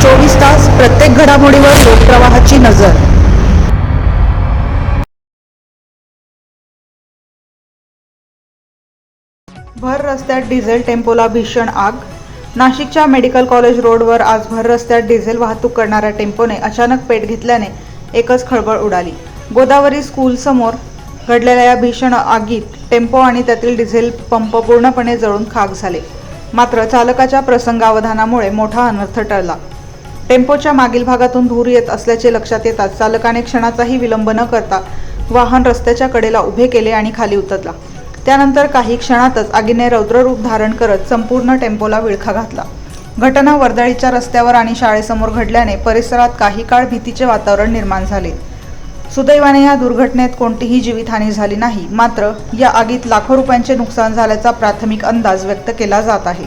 24 तास प्रत्येक घडामोडीवर लोकप्रवाहाची नजर। भर रस्त्यात डिझेल टेम्पोला भीषण आग। नाशिकच्या मेडिकल कॉलेज रोडवर आज भर रस्त्यात डिझेल वाहतूक करणाऱ्या टेम्पोने अचानक पेट घेतल्याने एकच खळबळ उडाली। गोदावरी स्कूल समोर घडलेल्या या भीषण आगीत टेम्पो आणि त्यातील डिझेल पंप पूर्णपणे जळून खाक झाले। मात्र चालकाच्या प्रसंगावधानामुळे मोठा अनर्थ टळला। टेम्पोच्या मागील भागातून धूर येत असल्याचे लक्षात येताच चालकाने क्षणाचाही विलंब न करता वाहन रस्त्याच्या कडेला उभे केले आणि खाली उतरला। त्यानंतर काही क्षणातच आगीने रौद्ररूप धारण करत संपूर्ण टेम्पोला विळखा घातला। घटना वर्दळीच्या रस्त्यावर आणि शाळेसमोर घडल्याने परिसरात काही काळ भीतीचे वातावरण निर्माण झाले। सुदैवाने या दुर्घटनेत कोणतीही जीवितहानी झाली नाही। मात्र या आगीत लाखो रुपयांचे नुकसान झाल्याचा प्राथमिक अंदाज व्यक्त केला जात आहे।